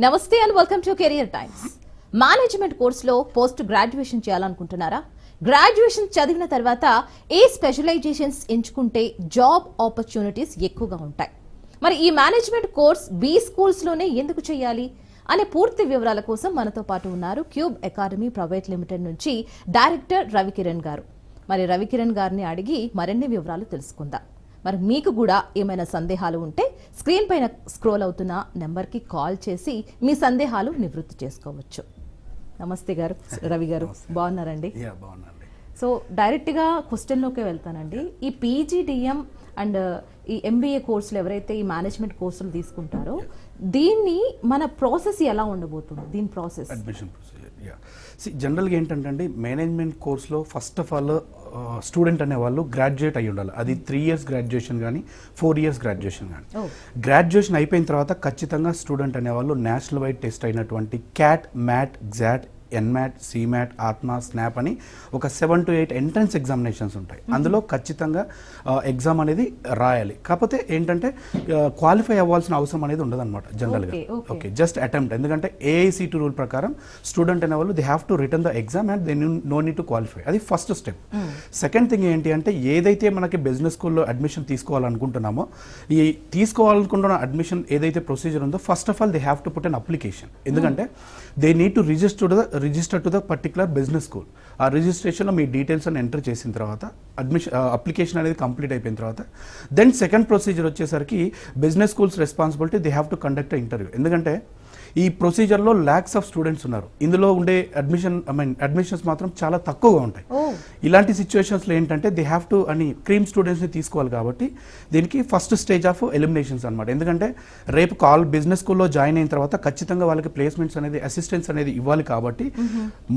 నమస్తే and welcome to career times. Management కోర్సులో post graduation చేయాలనుకుంటున్నారా? గ్రాడ్యుయేషన్ చదివిన తర్వాత ఏ స్పెషలైజేషన్స్ ఎంచుకుంటే జాబ్ ఆపర్చునిటీస్ ఎక్కువగా ఉంటాయి? మరి ఈ మేనేజ్మెంట్ కోర్స్ బి స్కూల్స్లోనే ఎందుకు చేయాలి అనే పూర్తి వివరాల కోసం మనతో పాటు ఉన్నారు క్యూబ్ అకాడమీ ప్రైవేట్ లిమిటెడ్ నుంచి డైరెక్టర్ రవికిరణ్ గారు. మరి రవికిరణ్ గారిని అడిగి మరిన్ని వివరాలు తెలుసుకుందాం. మరి మీకు కూడా ఏమైనా సందేహాలు ఉంటే స్క్రీన్ పైన స్క్రోల్ అవుతున్న నెంబర్కి కాల్ చేసి మీ సందేహాలు నివృత్తి చేసుకోవచ్చు. నమస్తే గారు, రవి గారు, బాగున్నారండి? సో డైరెక్ట్గా క్వశ్చన్లోకి వెళ్తానండి. ఈ పీజీడిఎం అండ్ ఈ ఎంబీఏ కోర్సులు ఎవరైతే ఈ మేనేజ్మెంట్ కోర్సులు తీసుకుంటారో దీన్ని మన ప్రాసెస్ ఎలా ఉండబోతుంది? దీని ప్రాసెస్ అడ్మిషన్ ప్రొసీజర్ జనరల్గా ఏంటంటే అండి, మేనేజ్మెంట్ కోర్సులో ఫస్ట్ ఆఫ్ ఆల్ స్టూడెంట్ అనేవాళ్ళు గ్రాడ్యుయేట్ అయ్యి ఉండాలి. అది 3 years గ్రాడ్యుయేషన్ కానీ 4 years గ్రాడ్యుయేషన్ కానీ. గ్రాడ్యుయేషన్ అయిపోయిన తర్వాత ఖచ్చితంగా స్టూడెంట్ అనేవాళ్ళు నేషనల్ వైడ్ టెస్ట్ అయినటువంటి క్యాట్, మ్యాట్, గ్జాట్, ఎన్మ్యాట్, సిమ్యాట్, ఆత్మ, స్నాప్ అని ఒక 7 to 8 ఎంట్రన్స్ ఎగ్జామినేషన్స్ ఉంటాయి. అందులో ఖచ్చితంగా ఎగ్జామ్ అనేది రాయాలి. కాకపోతే ఏంటంటే క్వాలిఫై అవ్వాల్సిన అవసరం అనేది ఉండదు అనమాట జనరల్గా. Okay, just attempt. ఎందుకంటే ఏఐసిటి రూల్ ప్రకారం స్టూడెంట్ అనేవాళ్ళు they have to return the exam and they no need to qualify. అది ఫస్ట్ స్టెప్. సెకండ్ థింగ్ ఏంటి అంటే, ఏదైతే మనకి బిజినెస్ స్కూల్లో అడ్మిషన్ తీసుకోవాలనుకుంటున్నామో, ఈ తీసుకోవాలనుకుంటున్న అడ్మిషన్ ఏదైతే ప్రొసీజర్ ఉందో first of all they have to put an application. ఎందుకంటే they need to register to the particular business school. ఆ రిజిస్ట్రేషన్లో మీ డీటెయిల్స్ అని ఎంటర్ చేసిన తర్వాత అప్లికేషన్ అనేది కంప్లీట్ అయిపోయిన తర్వాత దెన్ సెకండ్ ప్రొసీజర్ వచ్చేసరికి business schools responsibility they have to conduct interview. ఎందుకంటే ఈ ప్రొసీజర్లో ల్యాక్స్ ఆఫ్ స్టూడెంట్స్ ఉన్నారు. ఇందులో ఉండే అడ్మిషన్స్ మాత్రం చాలా తక్కువగా ఉంటాయి. ఇలాంటి సిచ్యువేషన్స్లో ఏంటంటే దే హ్యావ్ టు క్రీమ్ స్టూడెంట్స్ని తీసుకోవాలి. కాబట్టి దీనికి ఫస్ట్ స్టేజ్ ఆఫ్ ఎలిమినేషన్స్ అనమాట. ఎందుకంటే రేపు బిజినెస్ స్కూల్లో జాయిన్ అయిన తర్వాత ఖచ్చితంగా వాళ్ళకి ప్లేస్మెంట్స్ అనేది, అసిస్టెన్స్ అనేది ఇవ్వాలి. కాబట్టి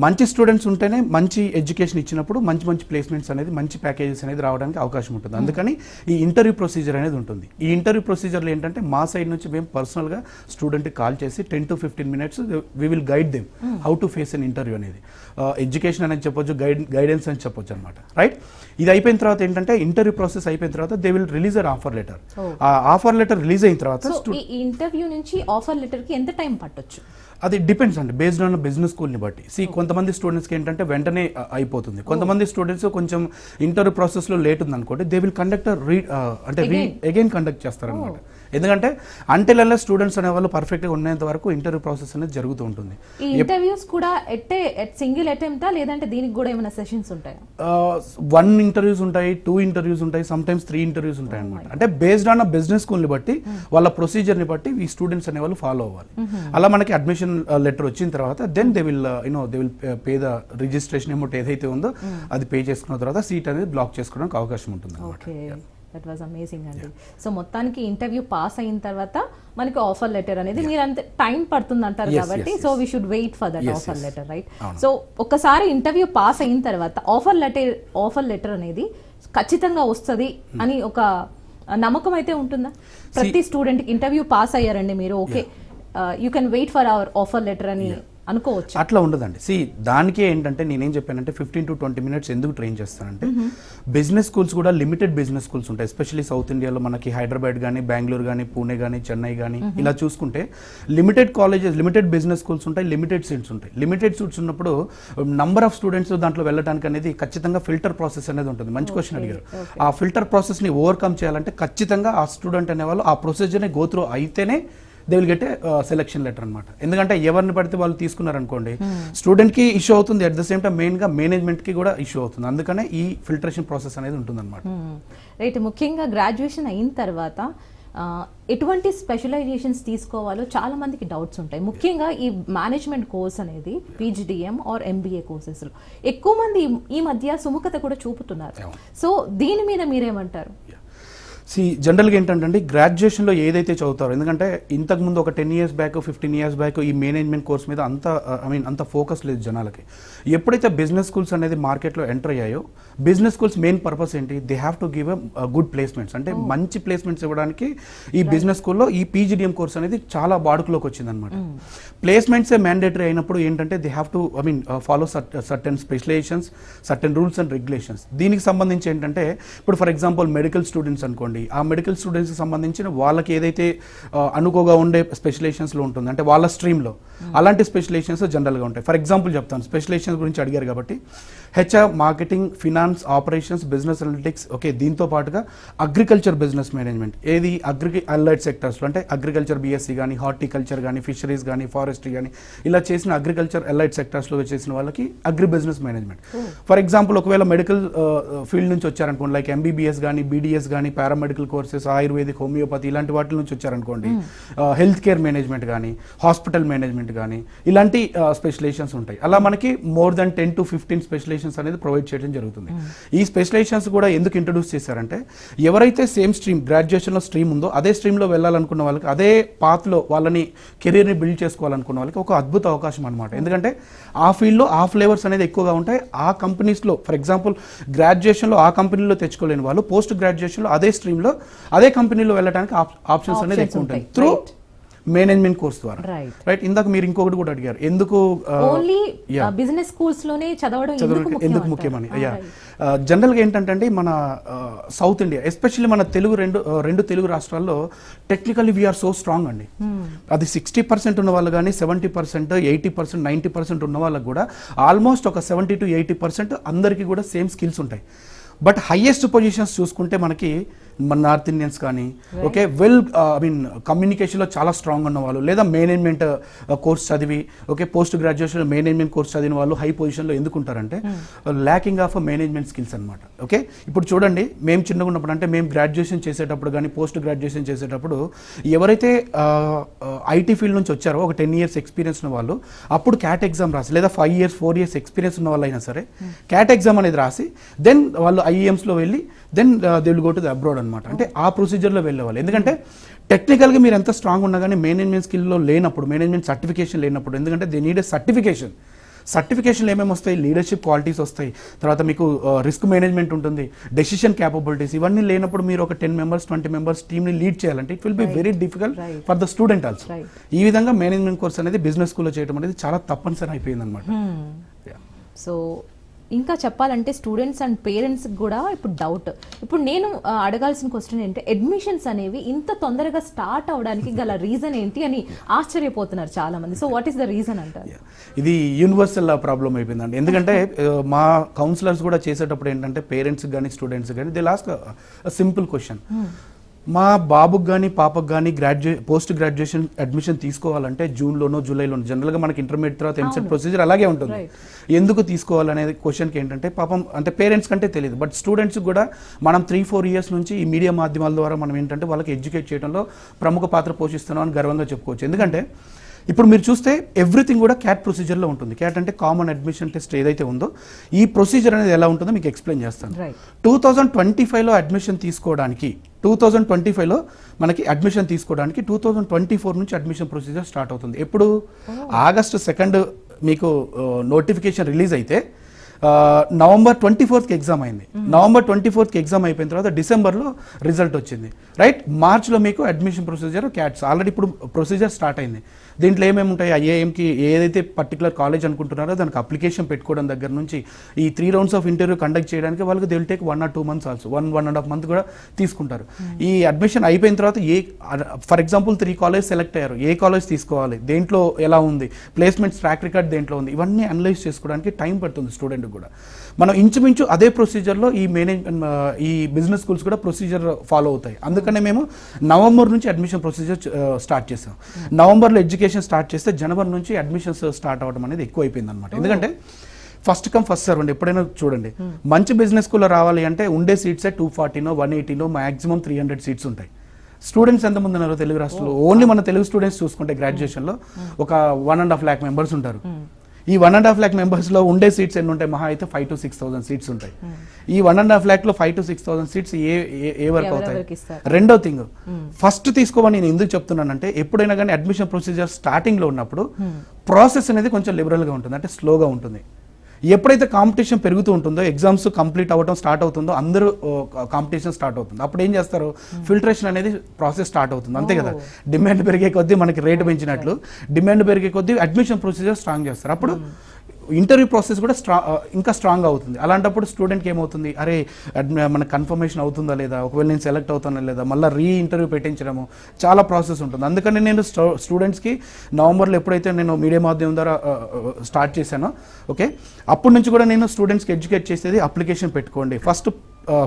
మంచి స్టూడెంట్స్ ఉంటేనే మంచి ఎడ్యుకేషన్ ఇచ్చినప్పుడు మంచి ప్లేస్మెంట్స్ అనేది, మంచి ప్యాకేజెస్ అనేది రావడానికి అవకాశం ఉంటుంది. అందుకని ఈ ఇంటర్వ్యూ ప్రొసీజర్ అనేది ఉంటుంది. ఈ ఇంటర్వ్యూ ప్రొసీజర్లో ఏంటంటే మా సైడ్ నుంచి మేము పర్సనల్గా స్టూడెంట్కి కాల్ చేసి 10 to 15 minutes we will guide them how to face an interview అనేది. ఎడ్యుకేషన్ అనేది చెప్పొచ్చు, గైడెన్స్ అని చెప్పొచ్చు అనమాట. రైట్, ఇది అయిపోయిన తర్వాత ఏంటంటే ఇంటర్వ్యూ ప్రాసెస్ అయిపోయిన తర్వాత they will release an offer letter. ఆ ఆఫర్ లెటర్ రిలీజ్ అయిన తర్వాత ఈ ఇంటర్వ్యూ నుంచి ఆఫర్ లెటర్ కి ఎంత టైం పట్టొచ్చు? అది డిపెండ్స్ అండి, బేస్డ్ ఆన్ బిజినెస్ స్కూల్ని బట్టి. కొంతమంది స్టూడెంట్స్కి ఏంటంటే వెంటనే అయిపోతుంది. కొంతమంది స్టూడెంట్స్ కొంచెం ఇంటర్వ్యూ ప్రాసెస్లో లేట్ ఉంది అనుకోండి, they will conduct again conduct చేస్తారనమాట. ఎందుకంటే అంటిల్ అలా స్టూడెంట్స్ అనే వాళ్ళు పర్ఫెక్ట్గా ఉన్నంత వరకు ఇంటర్వ్యూ ప్రాసెస్ అనేది జరుగుతూ ఉంటుంది. ఈ ఇంటర్వ్యూస్ కూడా సింగిల్ అటెంప్టా లేదంటే దీనికి కూడా ఏమైనా సెషన్స్ ఉంటాయా? 1 interviews ఉంటాయి, 2 interviews ఉంటాయి, సమ్ టైమ్స్ 3 interviews ఉంటాయి అనమాట. అంటే బేస్డ్ ఆన్ బిజినెస్ స్కూల్ని బట్టి, వాళ్ళ ప్రొసీజర్ని బట్టి ఈ స్టూడెంట్స్ అనే వాళ్ళు ఫాలో అవ్వాలి. అలా మనకి అడ్మిషన్ లెటర్ వచ్చిన తర్వాత then they will pay the registration amount ఏదైతే ఉందో అది పే చేసుకున్న తర్వాత సీట్ అనేది బ్లాక్ చేసుకోవడానికి అవకాశం ఉంటుంది అనమాట. దట్ వాజ్ అమేజింగ్ అండి. సో మొత్తానికి ఇంటర్వ్యూ పాస్ అయిన తర్వాత మనకి ఆఫర్ లెటర్ అనేది, మీరు అంతే టైం పడుతుంది అంటారు కాబట్టి so we should wait for that offer letter, right? So ఒక్కసారి ఇంటర్వ్యూ పాస్ అయిన తర్వాత ఆఫర్ లెటర్ అనేది ఖచ్చితంగా వస్తుంది అని ఒక నమ్మకం అయితే ఉంటుందా ప్రతి స్టూడెంట్? ఇంటర్వ్యూ పాస్ అయ్యారండి మీరు, okay you can wait for our offer letter అని అనుకోవచ్చు? అట్లా ఉండదండి. దానికే ఏంటంటే నేనేం చెప్పానంటే 15 to 20 minutes ఎందుకు ట్రైన్ చేస్తానంటే, బిజినెస్ స్కూల్స్ కూడా లిమిటెడ్ బిజినెస్ స్కూల్స్ ఉంటాయి. ఎస్పెషల్లీ సౌత్ ఇండియాలో మనకి హైదరాబాద్ కానీ, బెంగళూరు కానీ, పూణే కానీ, చెన్నై కానీ ఇలా చూసుకుంటే limited colleges, limited business schools ఉంటాయి, లిమిటెడ్ సీట్స్ ఉంటాయి. లిమిటెడ్ సీట్స్ ఉన్నప్పుడు నంబర్ ఆఫ్ స్టూడెంట్స్ దాంట్లో వెళ్ళడానికి అనేది ఖచ్చితంగా ఫిల్టర్ ప్రాసెస్ అనేది ఉంటుంది. మంచి క్వశ్చన్ అడిగారు. ఆ ఫిల్టర్ ప్రాసెస్ని ఓవర్కమ్ చేయాలంటే ఖచ్చితంగా ఆ స్టూడెంట్ అనేవాళ్ళు ఆ ప్రొసీజర్ని గో త్రూ అయితేనే they will get selection letter అనమాట. ఎందుకంటే ఎవరిని పడితే వాళ్ళు తీసుకున్నారనుకోండి, స్టూడెంట్కి ఇష్యూ అవుతుంది, అట్ ద సేమ్ టైం మెయిన్గా మేనేజ్మెంట్కి కూడా ఇష్యూ అవుతుంది. అందుకనే ఈ ఫిల్టరేషన్ ప్రాసెస్ అనేది ఉంటుంది అనమాట. రైట్, ముఖ్యంగా గ్రాడ్యుయేషన్ అయిన తర్వాత ఎటువంటి స్పెషలైజేషన్స్ తీసుకోవాలో చాలా మందికి డౌట్స్ ఉంటాయి. ముఖ్యంగా ఈ మేనేజ్మెంట్ కోర్స్ అనేది పీజీడిఎం ఆర్ ఎంబీఏ కోర్సెస్లో ఎక్కువ మంది ఈ మధ్య సుముఖత కూడా చూపుతున్నారు. సో దీని మీద మీరేమంటారు? జనరల్గా ఏంటంటే గ్రాడ్యుయేషన్లో ఏదైతే చదువుతారో, ఎందుకంటే ఇంతకుముందు ఒక 10 years బ్యాక్ 15 years బ్యాక్ ఈ మేనేజ్మెంట్ కోర్స్ మీద అంత ఫోకస్ లేదు జనాలకి. ఎప్పుడైతే బిజినెస్ స్కూల్స్ అనేది మార్కెట్లో ఎంటర్ అయ్యాయో, బిజినెస్ స్కూల్స్ మెయిన్ పర్పస్ ఏంటి, they have to give good placements. అంటే మంచి ప్లేస్మెంట్స్ ఇవ్వడానికి ఈ బిజినెస్ స్కూల్లో ఈ పీజీడిఎం కోర్స్ అనేది చాలా వాడుకలోకి వచ్చింది అనమాట. ప్లేస్మెంట్సే మ్యాండేటరీ అయినప్పుడు ఏంటంటే they have to follow certain specializations, certain rules and regulations. దీనికి సంబంధించి ఏంటంటే ఇప్పుడు ఫర్ ఎగ్జాంపుల్ మెడికల్ స్టూడెంట్స్ అనుకోండి, అనుకోండి, ఆ మెడికల్ స్టూడెంట్స్కి సంబంధించిన వాళ్ళకి ఏదైతే అనుకోగా ఉండే స్పెషలైజేషన్స్లో ఉంటుంది అంటే వాళ్ళ స్ట్రీమ్లో అలాంటి స్పెషలైజేషన్స్ జనరల్గా ఉంటాయి. ఫర్ ఎగ్జాంపుల్ చెప్తాను, స్పెషలైజేషన్స్ గురించి అడిగారు కాబట్టి HR, marketing, finance, operations, business analytics, okay, దీంతో పాటుగా అగ్రికల్చర్ బిజినెస్ మేనేజ్మెంట్, ఏది అలైడ్ సెక్టర్స్లో అంటే అగ్రికల్చర్ బీఎస్సీ కానీ, హార్టికల్చర్ కానీ, ఫిషరీస్ కానీ, ఫారెస్ట్రీ కానీ ఇలా చేసిన అగ్రికల్చర్ అలైడ్ సెక్టర్స్లో చేసిన వాళ్ళకి agri business management. For example ఒకవేళ మెడికల్ ఫీల్డ్ నుంచి వచ్చారనుకోండి, లైక్ ఎంబీబీఎస్ కానీ, బీడీఎస్ కానీ, పారామెడికల్ కోర్సెస్, ఆయుర్వేదిక్, హోమియోపతి ఇలాంటి వాటి నుంచి వచ్చారనుకోండి, హెల్త్ కేర్ మేనేజ్మెంట్ కానీ, హాస్పిటల్ మేనేజ్మెంట్ కానీ ఇలాంటి స్పెషలైజేషన్స్ ఉంటాయి. అలా మనకి మోర్ దెన్ 10 to 15 స్పెషలైజేషన్స్ అనేది ప్రొవైడ్ చేయడం జరుగుతుంది. ఈ స్పెషలైజేషన్స్ కూడా ఎందుకు ఇంట్రొడ్యూస్ చేశారంటే ఎవరైతే సేమ్ స్ట్రీమ్ గ్రాడ్యుయేషన్లో స్ట్రీమ్ ఉందో అదే స్ట్రీమ్లో వెళ్ళాలనుకున్న వాళ్ళకి, అదే పాత్లో వాళ్ళని కెరీర్ని బిల్డ్ చేసుకోవాలనుకున్న వాళ్ళకి ఒక అద్భుత అవకాశం అనమాట. ఎందుకంటే ఆ ఫీల్డ్లో ఆ ఫ్లేవర్స్ అనేది ఎక్కువగా ఉంటాయి. ఆ కంపెనీస్లో ఫర్ ఎగ్జాంపుల్ గ్రాడ్యుయేషన్లో ఆ కంపెనీలో తెచ్చుకోలేని వాళ్ళు పోస్ట్ గ్రాడ్యుయేషన్లో అదే స్ట్రీమ్లో అదే కంపెనీలో వెళ్ళడానికి ఆప్షన్స్ అనేది ఎక్కువ ఉంటాయి త్రూ మేనేజ్మెంట్ కోర్స్ ద్వారా. రైట్, ఇందాక మీరు ఇంకొకటి కూడా అడిగారు, ఎందుకు ఓన్లీ బిజినెస్ స్కూల్స్ లోనే చదవడం ఎందుకు ముఖ్యమని. జనరల్గా ఏంటంటే మన సౌత్ ఇండియా ఎస్పెషల్లీ మన రెండు తెలుగు రాష్ట్రాల్లో టెక్నికల్లీ వీఆర్ సో స్ట్రాంగ్ అండి. అది 60% ఉన్న వాళ్ళు కానీ 70%, 80%, 90% ఉన్న వాళ్ళకి కూడా ఆల్మోస్ట్ ఒక 70 to 80% అందరికీ కూడా సేమ్ స్కిల్స్ ఉంటాయి. బట్ హైయెస్ట్ పొజిషన్స్ చూసుకుంటే మనకి మన నార్త్ ఇండియన్స్ కానీ, ఓకే, కమ్యూనికేషన్లో చాలా స్ట్రాంగ్ ఉన్న వాళ్ళు లేదా మేనేజ్మెంట్ కోర్స్ చదివి, okay, post graduation management course చదివిన వాళ్ళు హై పొజిషన్లో ఎందుకు ఉంటారంటే ల్యాకింగ్ ఆఫ్ మేనేజ్మెంట్ స్కిల్స్ అనమాట. ఓకే, ఇప్పుడు చూడండి, మేము చిన్నగా ఉన్నప్పుడు అంటే మేము గ్రాడ్యుయేషన్ చేసేటప్పుడు కానీ పోస్ట్ గ్రాడ్యుయేషన్ చేసేటప్పుడు ఎవరైతే ఐటీ ఫీల్డ్ నుంచి వచ్చారో ఒక 10 years ఎక్స్పీరియన్స్ ఉన్న వాళ్ళు అప్పుడు క్యాట్ ఎగ్జామ్ రాసి, లేదా 5 years 4 years ఎక్స్పీరియన్స్ ఉన్న వాళ్ళు అయినా సరే క్యాట్ ఎగ్జామ్ అనేది రాసి దెన్ వాళ్ళు ఐఏఎమ్స్లో వెళ్ళి then they will go to the abroad అనమాట. అంటే ఆ ప్రొసీజర్లో వెళ్ళేవాళ్ళు. ఎందుకంటే టెక్నికల్గా మీరు ఎంత స్ట్రాంగ్ ఉన్నా కానీ మేనేజ్మెంట్ స్కిల్లో లేనప్పుడు, మేనేజ్మెంట్ సర్టిఫికేషన్ లేనప్పుడు, ఎందుకంటే దే నీడ్ ఏ సర్టిఫికేషన్లు ఏమేమి వస్తాయి, లీడర్షిప్ క్వాలిటీస్ వస్తాయి, తర్వాత మీకు రిస్క్ మేనేజ్మెంట్ ఉంటుంది, డెసిషన్ క్యాపబిలిటీస్, ఇవన్నీ లేనప్పుడు మీరు ఒక 10 members 20 members టీమ్ని లీడ్ చేయాలంటే it will be very difficult for the student also. ఈ విధంగా మేనేజ్మెంట్ కోర్స్ అనేది బిజినెస్ స్కూల్లో చేయడం అనేది చాలా తప్పనిసరి అయిపోయింది అనమాట. సో ఇంకా చెప్పాలంటే స్టూడెంట్స్ అండ్ పేరెంట్స్ కూడా ఇప్పుడు డౌట్, ఇప్పుడు నేను అడగాల్సిన క్వశ్చన్ ఏంటంటే అడ్మిషన్స్ అనేవి ఇంత తొందరగా స్టార్ట్ అవడానికి గల రీజన్ ఏంటి అని ఆశ్చర్యపోతున్నారు చాలా మంది. So what is the reason అంటారు? ఇది యూనివర్సల్ ప్రాబ్లం అయిపోయిందండి. ఎందుకంటే మా కౌన్సిలర్స్ కూడా చేసేటప్పుడు ఏంటంటే పేరెంట్స్ కానీ స్టూడెంట్స్ కానీ దే లాస్ట్ సింపుల్ క్వశ్చన్, మా బాబుకి కానీ పాపకు కానీ పోస్ట్ గ్రాడ్యుయేషన్ అడ్మిషన్ తీసుకోవాలంటే జూన్లోనో జూలైలోనో, జనరల్గా మనకి ఇంటర్మీడియట్ తర్వాత ఎంసెట్ ప్రొసీజర్ అలాగే ఉంటుంది, ఎందుకు తీసుకోవాలనేది క్వశ్చన్కి ఏంటంటే పాపం అంటే పేరెంట్స్ కంటే తెలియదు. బట్ స్టూడెంట్స్ కూడా మనం 3-4 years నుంచి ఈ మీడియా మాధ్యమాల ద్వారా మనం ఏంటంటే వాళ్ళకి ఎడ్యుకేట్ చేయడంలో ప్రముఖ పాత్ర పోషిస్తున్నాం అని గర్వంగా చెప్పుకోవచ్చు. ఎందుకంటే ఇప్పుడు మీరు చూస్తే ఎవ్రీథింగ్ కూడా క్యాట్ ప్రొసీజర్లో ఉంటుంది. క్యాట్ అంటే కామన్ అడ్మిషన్ టెస్ట్ ఏదైతే ఉందో ఈ ప్రొసీజర్ అనేది ఎలా ఉంటుందో మీకు ఎక్స్ప్లెయిన్ చేస్తాను. 2025లో అడ్మిషన్ తీసుకోవడానికి 2025లో మనకి అడ్మిషన్ తీసుకోవడానికి 2024 నుంచి అడ్మిషన్ ప్రొసీజర్ స్టార్ట్ అవుతుంది. ఎప్పుడు August 2 మీకు నోటిఫికేషన్ రిలీజ్ అయితే November 24th ఎగ్జామ్ అయింది. November 24th ఎగ్జామ్ అయిపోయిన తర్వాత డిసెంబర్లో రిజల్ట్ వచ్చింది. రైట్, మార్చ్లో మీకు అడ్మిషన్ ప్రొసీజర్ క్యాట్స్ ఆల్రెడీ ఇప్పుడు ప్రొసీజర్ స్టార్ట్ అయింది. దీంట్లో ఏమేమి ఉంటాయి, ఐఏఎంకి ఏదైతే పర్టికులర్ కాలేజ్ అనుకుంటున్నారో దానికి అప్లికేషన్ పెట్టుకోవడం దగ్గర నుంచి ఈ 3 rounds ఆఫ్ ఇంటర్వ్యూ కండక్ట్ చేయడానికి వాళ్ళకి they will take 1 or 2 months also, 1.5 months కూడా తీసుకుంటారు. ఈ అడ్మిషన్ అయిపోయిన తర్వాత ఫర్ ఎగ్జాంపుల్ 3 colleges సెలెక్ట్ అయ్యారు, ఏ కాలేజ్ తీసుకోవాలి, దేంట్లో ఎలా ఉంది, ప్లేస్మెంట్స్ ట్రాక్ రికార్డ్ దేంట్లో ఉంది, ఇవన్నీ అనలైజ్ చేసుకోవడానికి టైం పడుతుంది స్టూడెంట్ కూడా. మనం ఇంచుమించు అదే ప్రొసీజర్లో ఈ బిజినెస్ స్కూల్స్ కూడా ప్రొసీజర్ ఫాలో అవుతాయి. అందుకనే మేము నవంబర్ నుంచి అడ్మిషన్ ప్రొసీజర్ స్టార్ట్ చేసాం. నవంబర్లో ఎడ్యుకేషన్ స్టార్ట్ చేస్తే జనవరి నుంచి అడ్మిషన్స్ స్టార్ట్ అవ్వడం అనేది ఎక్కువ అయిపోయింది అనమాట. ఎందుకంటే ఫస్ట్ కమ్ ఫస్ట్ సర్వ్ అండి. ఎప్పుడైనా చూడండి, మంచి బిజినెస్ స్కూల్లో రావాలి అంటే ఉండే సీట్సే 240 180 మాక్సిమం 300 సీట్స్ ఉంటాయి. స్టూడెంట్స్ ఎంతమంది ఉన్నారు తెలుగు రాష్ట్రంలో? ఓన్లీ మన తెలుగు స్టూడెంట్స్ చూసుకుంటే గ్రాడ్యుయేషన్లో ఒక 1.5 lakh members ఉంటారు. ఈ 1.5 lakh members-లో ఉండే సీట్స్ ఎన్ని ఉంటాయి? మహా అయితే 5,000 to 6,000 సీట్స్ ఉంటాయి. ఈ 1.5 lakhలో 5,000 to 6,000 సీట్స్ ఏ వర్క్ అవుతాయి? రెండో థింగ్, ఫస్ట్ తీసుకోమని నేను ఎందుకు చెప్తున్నానంటే ఎప్పుడైనా కానీ అడ్మిషన్ ప్రొసీజర్ స్టార్టింగ్లో ఉన్నప్పుడు ప్రాసెస్ అనేది కొంచెం లిబరల్గా ఉంటుంది, అంటే స్లోగా ఉంటుంది. ఎప్పుడైతే కాంపిటీషన్ పెరుగుతూ ఉంటుందో, ఎగ్జామ్స్ కంప్లీట్ అవ్వడం స్టార్ట్ అవుతుందో, అందరూ కాంపిటీషన్ స్టార్ట్ అవుతుంది. అప్పుడు ఏం చేస్తారు, ఫిల్టరేషన్ అనేది ప్రాసెస్ స్టార్ట్ అవుతుంది. అంతే కదా, డిమాండ్ పెరిగే కొద్దీ మనకి రేటు పెంచినట్లు డిమాండ్ పెరిగే కొద్దీ అడ్మిషన్ ప్రొసీజర్ స్ట్రాంగ్ చేస్తారు. అప్పుడు ఇంటర్వ్యూ ప్రాసెస్ కూడా ఇంకా స్ట్రాంగ్ అవుతుంది. అలాంటప్పుడు స్టూడెంట్కి ఏమవుతుంది, అరే మన కన్ఫర్మేషన్ అవుతుందా లేదా, ఒకవేళ నేను సెలెక్ట్ అవుతానా లేదా, మళ్ళీ ఇంటర్వ్యూ పెట్టించడము చాలా ప్రాసెస్ ఉంటుంది. అందుకని నేను స్టూడెంట్స్కి నవంబర్లో ఎప్పుడైతే నేను మీడియా మాధ్యమం ద్వారా స్టార్ట్ చేశానో, ఓకే, అప్పటి నుంచి కూడా నేను స్టూడెంట్స్కి ఎడ్యుకేట్ చేసేది అప్లికేషన్ పెట్టుకోండి, ఫస్ట్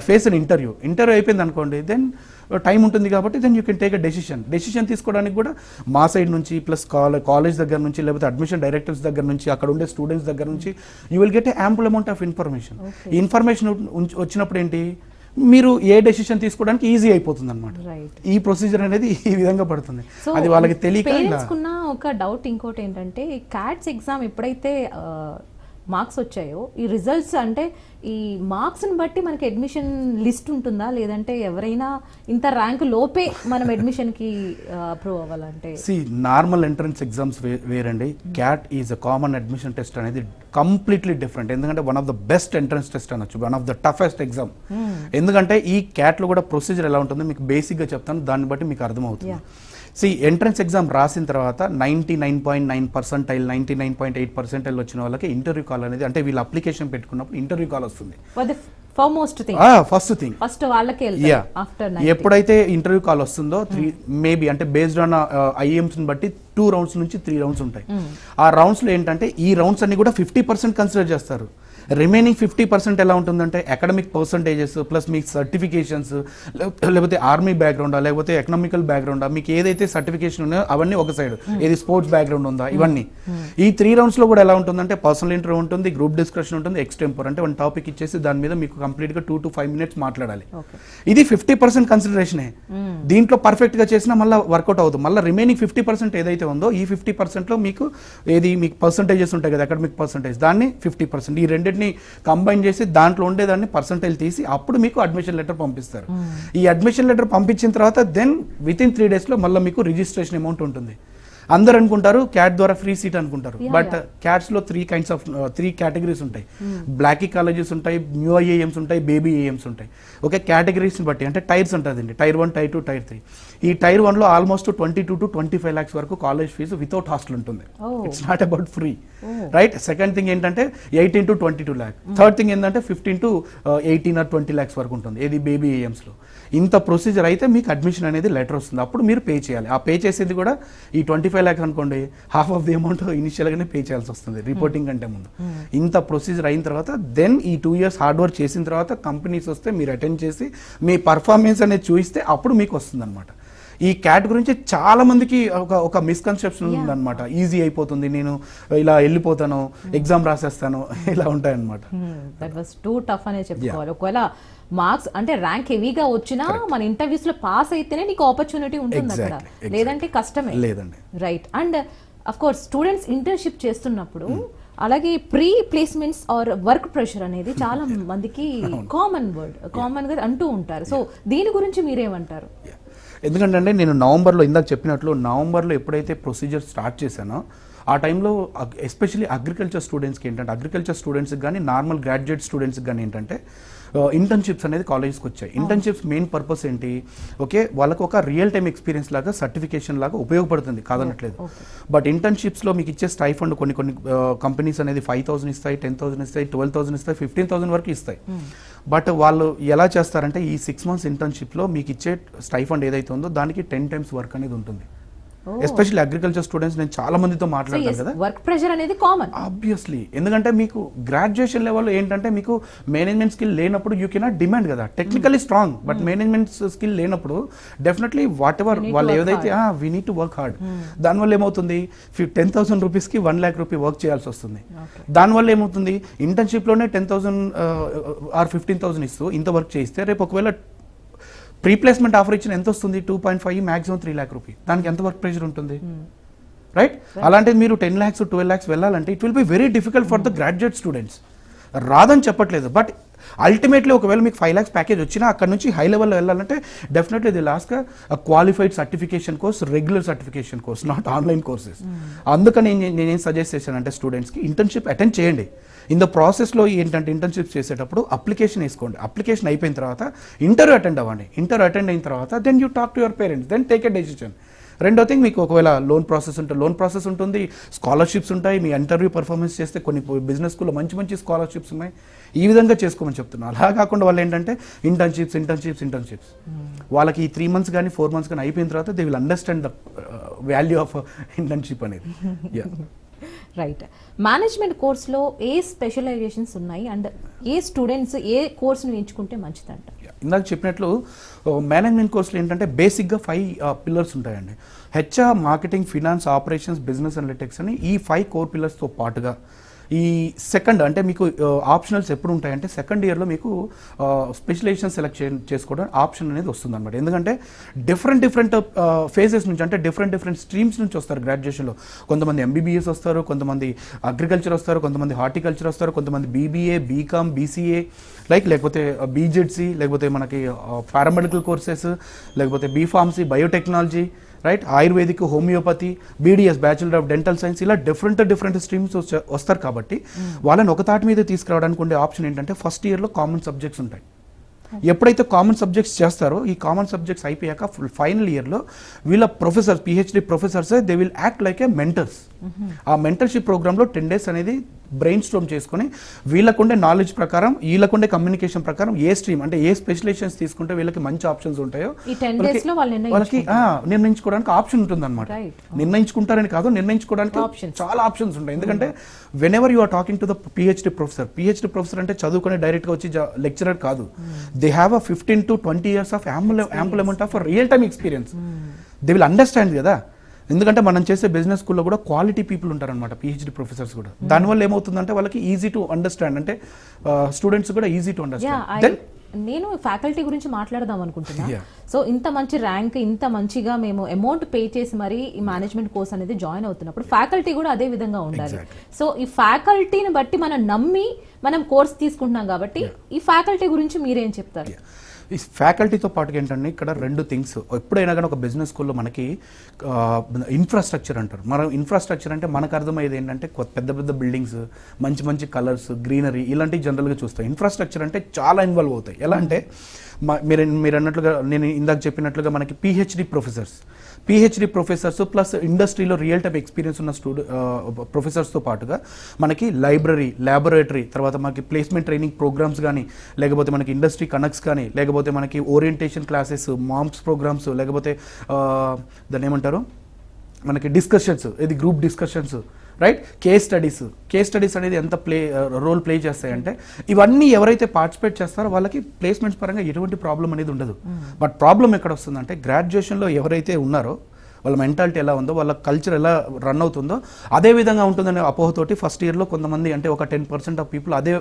ఫేస్ అన్ ఇంటర్వ్యూ అయిపోయింది అనుకోండి, దెన్ టైం ఉంటుంది కాబట్టి then you can take a decision తీసుకోవడానికి కూడా మా సైడ్ నుంచి ప్లస్ కాలేజ్ దగ్గర నుంచి లేకపోతే అడ్మిషన్ డైరెక్టర్స్ దగ్గర నుంచి అక్కడ ఉండే స్టూడెంట్స్ దగ్గర నుంచి you will get a ample amount of information. ఈ ఇన్ఫర్మేషన్ వచ్చినప్పుడు ఏంటి, మీరు ఏ డెసిషన్ తీసుకోవడానికి ఈజీ అయిపోతుంది అనమాట. ఈ ప్రొసీజర్ అనేది ఈ విధంగా పడుతుంది, అది వాళ్ళకి తెలియక. ఒక డౌట్ ఇంకోటి ఏంటంటే, క్యాట్స్ ఎగ్జామ్ ఎప్పుడైతే మార్క్స్ వచ్చాయో, ఈ రిజల్ట్స్ అంటే ఈ మార్క్స్ని బట్టి మనకి అడ్మిషన్ లిస్ట్ ఉంటుందా, లేదంటే ఎవరైనా ఇంత ర్యాంక్ లోపే మనం అడ్మిషన్కి అప్రూవ్ అవ్వాలంటే? నార్మల్ ఎంట్రన్స్ ఎగ్జామ్స్ వేరండి, CAT is a common admission test అనేది కంప్లీట్లీ డిఫరెంట్. ఎందుకంటే one of the best entrance test అనొచ్చు, one of the toughest exam. ఎందుకంటే ఈ క్యాట్లో కూడా ప్రొసీజర్ ఎలా ఉంటుందో మీకు బేసిక్గా చెప్తాను, దాన్ని బట్టి మీకు అర్థమవుతుంది. ఎంట్రన్స్ ఎగ్జామ్ రాసిన తర్వాత 99.9%, 99.8% వచ్చిన వాళ్ళకి ఇంటర్వ్యూ కాల్ అనేది, అంటే వీళ్ళు అప్లికేషన్ పెట్టుకున్నప్పుడు ఇంటర్వ్యూ కాల్ వస్తుంది. ఫస్ట్ థింగ్ ఎప్పుడైతే ఇంటర్వ్యూ కాల్ వస్తుందో, మేబీ అంటే బేస్డ్ ఆన్ ఐఎమ్స్ బట్టి 2 రౌండ్స్ నుంచి 3 రౌండ్స్ ఉంటాయి. ఆ రౌండ్స్లో ఏంటంటే ఈ రౌండ్స్ అన్ని కూడా 50% కన్సిడర్ చేస్తారు. రిమైనింగ్ 50% ఎలా ఉంటుందంటే అకాడమిక్ పర్సంటేజెస్ ప్లస్ మీ సర్టిఫికేషన్స్, లేకపోతే ఆర్మీ బ్యాక్గ్రౌండా, లేకపోతే ఎకనామికల్ బ్యాక్గ్రౌండా, మీకు ఏదైతే సర్టిఫికేషన్ ఉన్నాయో అవన్నీ ఒక సైడ్, ఏది స్పోర్ట్స్ బ్యాక్గ్రౌండ్ ఉందా, ఇవన్నీ. ఈ 3 రౌండ్స్లో కూడా ఎలా ఉంటుందంటే పర్సనల్ ఇంటర్వ్యూ ఉంటుంది, గ్రూప్ డిస్కషన్ ఉంటుంది, ఎక్స్టెంపర్ అంటే వన్ టాపిక్ ఇచ్చేసి దాని మీద మీకు కంప్లీట్గా 2 to 5 minutes మాట్లాడాలి. ఇది 50% కన్సిడరేషనే. దీంట్లో పర్ఫెక్ట్గా చేసినా మళ్ళీ వర్కౌట్ అవుతుంది. మళ్ళీ రిమైనింగ్ 50% ఏదైతే ఉందో ఈ 50%లో మీకు మీకు పర్సంటేజెస్ ఉంటాయి కదా, అకాడమిక్ పర్సంటేజ్, దాన్ని 50%, ఈ రెండింటిని కంబైన్ చేసి దాంట్లో ఉండేదాన్ని పర్సంటేజ్ తీసి అప్పుడు మీకు అడ్మిషన్ లెటర్ పంపిస్తారు. ఈ అడ్మిషన్ లెటర్ పంపించిన తర్వాత దెన్ విత్ ఇన్ 3 days లో మళ్ళీ మీకు రిజిస్ట్రేషన్ అమౌంట్ ఉంటుంది. అందరు అనుకుంటారు క్యాట్ ద్వారా ఫ్రీ సీట్ అనుకుంటారు, బట్ క్యాట్స్ లో 3 కేటగిరీస్ ఉంటాయి. బ్లాకీ కాలేజెస్ ఉంటాయి, న్యూ ఐఏఎమ్స్ ఉంటాయి, బేబీ ఏఎమ్స్ ఉంటాయి. ఓకే, కేటగిరీస్ బట్టి అంటే టైర్స్ ఉంటుందండి, టైర్ 1, టైర్ 2, టైర్ 3. ఈ టైర్ 1లో ఆల్మోస్ట్ 22 to 25 lakhs వరకు కాలేజ్ ఫీజు వితౌట్ హాస్టల్ ఉంటుంది. It's not about free, right? Second thing ఏంటంటే 18 to 22 lakhs. థర్డ్ థింగ్ ఏంటంటే 15 to 18 or 20 lakhs వరకు ఉంటుంది, ఏది బేబీ ఏఎమ్స్లో. ఇంత ప్రొసీజర్ అయితే మీకు అడ్మిషన్ అనేది లెటర్ వస్తుంది, అప్పుడు మీరు పే చేయాలి. ఆ పే చేసేది కూడా ఈ 25 lakhs అనుకోండి, హాఫ్ ఆఫ్ ది అమౌంట్ ఇనిషియల్గానే పే చేయాల్సి వస్తుంది రిపోర్టింగ్ కంటే ముందు. ఇంత ప్రొసీజర్ అయిన తర్వాత దెన్ ఈ 2 years హార్డ్ వర్క్ చేసిన తర్వాత కంపెనీస్ వస్తే మీరు అటెండ్ చేసి మీ పర్ఫార్మెన్స్ అనేది చూపిస్తే అప్పుడు మీకు వస్తుంది అనమాట. ఈ క్యాట్ గురించి చాలా మందికి ఒక మిస్కన్సెప్షన్ ఉందన్నమాట, ఈజీ అయిపోతుంది, నేను ఇలా వెళ్ళిపోతాను, ఎగ్జామ్ రాసేస్తాను, ఇలా ఉంటాయన్నమాట. దట్ వాస్ టూ టఫ్ అనే చెప్పుకోవాలి. ఒకవేళ మార్క్స్ అంటే ర్యాంక్ హెవీగా వచ్చినా మన ఇంటర్వ్యూస్ లో పాస్ అయితేనే నీకు ఆపర్చునిటీ ఉంటుంది అక్కడ, లేదంటే కష్టమే. లేదండి, right. And of course students internship చేస్తున్నప్పుడు అలాగే pre placements or work pressure అనేది చాలా మందికి కామన్ గా అంటూ ఉంటారు. సో దీని గురించి మీరేమంటారు? ఎందుకంటే నేను నవంబర్లో ఇందాక చెప్పినట్లు నవంబర్లో ఎప్పుడైతే ప్రొసీజర్ స్టార్ట్ చేశానో ఆ టైంలో ఎస్పెషల్లీ అగ్రికల్చర్ స్టూడెంట్స్కి ఏంటంటే, అగ్రికల్చర్ స్టూడెంట్స్కి కానీ నార్మల్ గ్రాడ్యుయేట్ స్టూడెంట్స్కి కానీ ఏంటంటే ఇంటర్న్షిప్స్ అనేది కాలేజ్కి వచ్చాయి. ఇంటర్న్షిప్స్ మెయిన్ పర్పస్ ఏంటి, ఓకే, వాళ్ళకు ఒక రియల్ టైమ్ ఎక్స్పీరియన్స్ లాగా, సర్టిఫికేషన్ లాగా ఉపయోగపడుతుంది, కాదనట్లేదు. బట్ ఇంటర్న్షిప్స్లో మీకు ఇచ్చే స్టైఫండ్ కొన్ని కంపెనీస్ అనేది 5,000 ఇస్తాయి, 10,000 ఇస్తాయి, 12,000 ఇస్తాయి, 15,000 వరకు ఇస్తాయి. బట్ వాళ్ళు ఎలా చేస్తారంటే ఈ 6 months ఇంటర్న్షిప్లో మీకు ఇచ్చే స్టైఫండ్ ఏదైతే ఉందో దానికి 10 times వర్క్ అనేది ఉంటుంది. ఎస్పెషల్లీ అగ్రికల్చర్ స్టూడెంట్స్, నేను చాలా మందితో మాట్లాడతాను కదా, వర్క్ ప్రెషర్ అనేది కామన్ ఆబ్వియస్లీ. ఎందుకంటే మీకు గ్రాడ్యుయేషన్ లెవెల్లో ఏంటంటే మీకు మేనేజ్మెంట్ స్కిల్ లేనప్పుడు యూ కెనాట్ డిమాండ్ కదా, technically strong but management skill లేనప్పుడు డెఫినెట్లీ వాట్ ఎవర్ వాళ్ళు ఏదైతే we need to work hard. దానివల్ల ఏమవుతుంది, 10,000 రూపీస్కి 1 lakh రూపీ వర్క్ చేయాల్సి వస్తుంది. దానివల్ల ఏమవుతుంది, ఇంటర్న్షిప్లోనే 10,000 or 15,000 ఇస్తూ ఇంత వర్క్ చేయిస్తే రేపు ఒకవేళ ప్రీ ప్లేస్మెంట్ ఆఫర్ ఇచ్చిన ఎంత వస్తుంది, 2.5 maximum 3 lakh రూపీ. దానికి ఎంత వర్క్ ప్రెషర్ ఉంటుంది, రైట్? అలాంటిది మీరు 10 lakhs 12 lakhs వెళ్ళాలంటే it will be very difficult for the graduate students. రాదని చెప్పట్లేదు, బట్ అల్టిమేట్లీ ఒకవేళ మీకు 5 lakhs ప్యాకేజ్ వచ్చినా అక్కడ నుంచి హై లెవెల్లో వెళ్ళాలంటే definitely the last qualified certification course, regular certification course, not online courses. అందుకని నేనేం సజెస్ట్ చేశానంటే స్టూడెంట్స్కి ఇంటర్న్షిప్ అటెండ్ చేయండి. ఇన్ ద ప్రాసెస్లో ఏంటంటే ఇంటర్న్షిప్స్ చేసేటప్పుడు అప్లికేషన్ వేసుకోండి. అప్లికేషన్ అయిపోయిన తర్వాత ఇంటర్వ్యూ అటెండ్ అవ్వండి. ఇంటర్వ్యూ అటెండ్ అయిన తర్వాత then you talk to your parents, then take a decision, రెండో థింగ్ మీకు ఒకవేళ లోన్ ప్రాసెస్ ఉంటుంది, స్కాలర్షిప్స్ ఉంటాయి. మీ ఇంటర్వ్యూ పర్ఫార్మెన్స్ చేస్తే కొన్ని బిజినెస్ స్కూల్లో మంచి మంచి స్కాలర్షిప్స్ ఉన్నాయి. ఈ విధంగా చేసుకోమని చెప్తున్నాను. అలా కాకుండా వాళ్ళు ఏంటంటే ఇంటర్న్షిప్స్ వాళ్ళకి ఈ 3 months కానీ 4 months కానీ అయిపోయిన తర్వాత they will understand the value of internship అనేది. రైట్. మేనేజ్మెంట్ కోర్స్లో ఏ స్పెషలైజేషన్స్ ఉన్నాయి అండ్ ఏ స్టూడెంట్స్ ఏ కోర్సును ఎంచుకుంటే మంచిదంట? ఇందాక చెప్పినట్లు మేనేజ్మెంట్ కోర్సులో ఏంటంటే బేసిక్గా 5 పిల్లర్స్ ఉంటాయండి. HR, marketing, finance, operations, business analytics అని ఈ 5 కోర్ పిల్లర్స్తో పాటుగా ఈ సెకండ్ అంటే మీకు ఆప్షనల్స్ ఎప్పుడు ఉంటాయంటే సెకండ్ ఇయర్లో మీకు స్పెషలైజేషన్ సెలెక్ట్ చేసుకోవడం ఆప్షన్ అనేది వస్తుంది అనమాట. ఎందుకంటే డిఫరెంట్ ఫేజెస్ నుంచి అంటే డిఫరెంట్ స్ట్రీమ్స్ నుంచి వస్తారు గ్రాడ్యుయేషన్లో. కొంతమంది ఎంబీబీఎస్ వస్తారు, కొంతమంది అగ్రికల్చర్ వస్తారు, కొంతమంది హార్టికల్చర్ వస్తారు, కొంతమంది బీబీఏ, బీకామ్, బీసీఏ లేకపోతే బీజెడ్సీ, లేకపోతే మనకి పారామెడికల్ కోర్సెస్, లేకపోతే B Pharmacy, biotechnology, right, ayurvedic, homeopathy, BDS, bachelor of dental science, ఇలా డిఫరెంట్ స్ట్రీమ్స్ వస్తారు. కాబట్టి వాళ్ళని ఒక తాటి మీద తీసుకురావడానికి ఉండే ఆప్షన్ ఏంటంటే ఫస్ట్ ఇయర్లో కామన్ సబ్జెక్ట్స్ ఉంటాయి. ఎప్పుడైతే కామన్ సబ్జెక్ట్స్ చేస్తారో ఈ కామన్ సబ్జెక్ట్స్ అయిపోయాక ఫైనల్ ఇయర్లో వీళ్ళ professors, PhD professors, they will act like A mentors. ఆ మెంటర్షిప్ ప్రోగ్రాంలో 10 days అనేది బ్రెయిన్ స్ట్రోమ్ చేసుకుని వీళ్ళకుండే నాలెడ్జ్ ప్రకారం, వీళ్ళకుండే కమ్యూనికేషన్ ప్రకారం ఏ స్ట్రీమ్ అంటే ఏ స్పెషలైజేషన్స్ తీసుకుంటే వీళ్ళకి మంచి ఆప్షన్స్ ఉంటాయో వాళ్ళకి నిర్ణయించుకోవడానికి ఆప్షన్ ఉంటుంది అనమాట. నిర్ణయించుకుంటారని కాదు, నిర్ణయించుకోవడానికి చాలా ఆప్షన్స్ ఉంటాయి. ఎందుకంటే whenever you are talking to the PhD professor అంటే చదువుకునే డైరెక్ట్గా వచ్చి లెక్చరర్ కాదు. They have a 15 to 20 years of ample amount of real time experience. They will understand కదా. ఎందుకంటే మనం చేసే బిజినెస్ స్కూల్లో కూడా క్వాలిటీ పీపుల్ ఉంటారనమాట, పిహెచ్డి ప్రొఫెసర్స్ కూడా. దానివల్ల ఏమవుతుందంటే వాళ్ళకి ఈజీ టు అండర్స్టాండ్, అంటే స్టూడెంట్స్ కూడా ఈజీ టు అండర్స్టాండ్. నేను ఫ్యాకల్టీ గురించి మాట్లాడదాం అనుకుంటున్నా. సో ఇంత మంచి ర్యాంక్, ఇంత మంచిగా మేము అమౌంట్ పే చేసి మరి ఈ మేనేజ్మెంట్ కోర్స్ అనేది జాయిన్ అవుతున్నప్పుడు ఫ్యాకల్టీ కూడా అదే విధంగా ఉండాలి. సో ఈ ఫ్యాకల్టీని బట్టి మనం నమ్మి మనం కోర్స్ తీసుకుంటున్నాం కాబట్టి ఈ ఫ్యాకల్టీ గురించి మీరేం చెప్తారు? ఈ ఫ్యాకల్టీతో పాటుగా ఏంటంటే ఇక్కడ 2 things. ఎప్పుడైనా కానీ ఒక బిజినెస్ స్కూల్లో మనకి ఇన్ఫ్రాస్ట్రక్చర్ అంటారు. మనం ఇన్ఫ్రాస్ట్రక్చర్ అంటే మనకు అర్థమయ్యేది ఏంటంటే పెద్ద బిల్డింగ్స్, మంచి కలర్స్, గ్రీనరీ, ఇలాంటివి జనరల్గా చూస్తాం. ఇన్ఫ్రాస్ట్రక్చర్ అంటే చాలా ఇన్వాల్వ్ అవుతాయి. ఎలా అంటే మీరు అన్నట్లుగా, నేను ఇందాక చెప్పినట్లుగా మనకి పిహెచ్డి ప్రొఫెసర్స్ ప్లస్ ఇండస్ట్రీలో రియల్ టైమ్ ఎక్స్పీరియన్స్ ఉన్న ప్రొఫెసర్స్తో పాటుగా మనకి లైబ్రరీ, ల్యాబొరేటరీ, తర్వాత మనకి ప్లేస్మెంట్ ట్రైనింగ్ ప్రోగ్రామ్స్ కానీ, లేకపోతే మనకి ఇండస్ట్రీ కనెక్ట్స్ కానీ, లేకపోతే మనకి ఓరియంటేషన్ క్లాసెస్, మామ్స్ ప్రోగ్రామ్స్, లేకపోతే దాన్ని ఏమంటారు మనకి డిస్కషన్స్, ఇది group discussions, right, case studies అనేది ఎంత రోల్ ప్లే చేస్తాయంటే ఇవన్నీ ఎవరైతే పార్టిసిపేట్ చేస్తారో వాళ్ళకి ప్లేస్మెంట్స్ పరంగా ఎటువంటి ప్రాబ్లం అనేది ఉండదు. బట్ ప్రాబ్లం ఎక్కడ వస్తుందంటే గ్రాడ్యుయేషన్లో ఎవరైతే ఉన్నారో వాళ్ళ మెంటాలిటీ ఎలా ఉందో, వాళ్ళ కల్చర్ ఎలా రన్ అవుతుందో అదే విధంగా ఉంటుందనే అపోహతోటి ఫస్ట్ ఇయర్లో కొంతమంది, అంటే ఒక 10% ఆఫ్ పీపుల్ అదే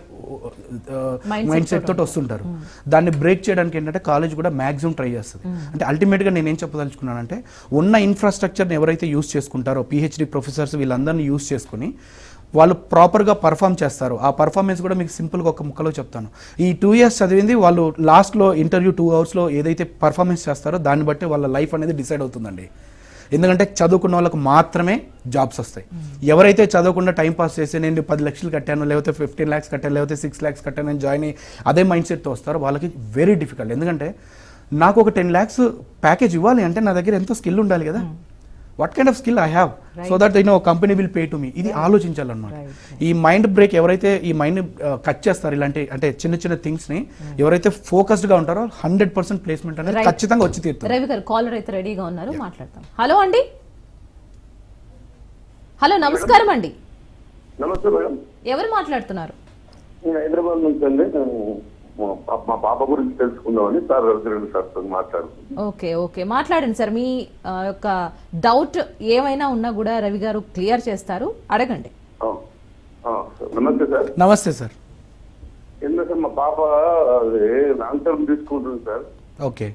మైండ్ సెట్ తోటి వస్తుంటారు. దాన్ని బ్రేక్ చేయడానికి ఏంటంటే కాలేజ్ కూడా మ్యాక్సిమం ట్రై చేస్తుంది. అంటే అల్టిమేట్గా నేనేం చెప్పదలుచుకున్నానంటే ఉన్న ఇన్ఫ్రాస్ట్రక్చర్ని ఎవరైతే యూస్ చేసుకుంటారో పిహెచ్డి ప్రొఫెసర్స్ వీళ్ళందరినీ యూస్ చేసుకుని వాళ్ళు ప్రాపర్గా పర్ఫామ్ చేస్తారు. ఆ పర్ఫార్మెన్స్ కూడా మీకు సింపుల్గా ఒక ముక్కలో చెప్తాను. ఈ 2 years చదివింది వాళ్ళు లాస్ట్లో ఇంటర్వ్యూ 2 hours ఏదైతే పర్ఫార్మెన్స్ చేస్తారో దాన్ని బట్టి వాళ్ళ లైఫ్ అనేది డిసైడ్ అవుతుందండి. ఎందుకంటే చదువుకున్న వాళ్ళకు మాత్రమే జాబ్స్ వస్తాయి. ఎవరైతే చదవకుండా టైం పాస్ చేసి నేను 10 లక్షలు కట్టాను, లేకపోతే 15 lakhs కట్టాను, లేకపోతే 6 lakhs కట్టాను అని జాయిన్ అయ్యి అదే మైండ్ సెట్తో వస్తారో వాళ్ళకి వెరీ డిఫికల్ట్. ఎందుకంటే నాకు ఒక 10 lakhs ప్యాకేజ్ ఇవ్వాలి అంటే నా దగ్గర ఎంతో స్కిల్ ఉండాలి కదా. What kind of skill I have so that company will pay to me, ఇది ఆలోచించాలన్నమాట. ఈ మైండ్ బ్రేక్ ఎవరైతే ఈ మైండ్ కట్ చేస్తారు, ఇలాంటి అంటే చిన్న థింగ్స్ ని ఎవరైతే ఫోకస్డ్ గా ఉంటారో 100% ప్లేస్మెంట్ అనేది ఖచ్చితంగా వచ్చి తీరుతుంది. రవి గారు కాలర్ అయితే రెడీగా ఉన్నారు, మాట్లాడతాం. హలో అండి. హలో, నమస్కారం అండి. నమస్తే మేడం. ఎవరు మాట్లాడుతున్నారు? హైదరాబాద్ నుంచి అండి. మా పాప గురించి తెలుసుకుందామని సార్ రవికిరణ్ సార్ మాట్లాడుతున్నాను. ఓకే, మాట్లాడండి సార్. మీ యొక్క డౌట్ ఏమైనా ఉన్నా కూడా రవి గారు క్లియర్ చేస్తారు, అడగండి. నమస్తే సార్. నమస్తే సార్. ఎందుకంటే మా పాప లాంగ్ టర్మ్ తీసుకుంటుంది సార్. ఓకే,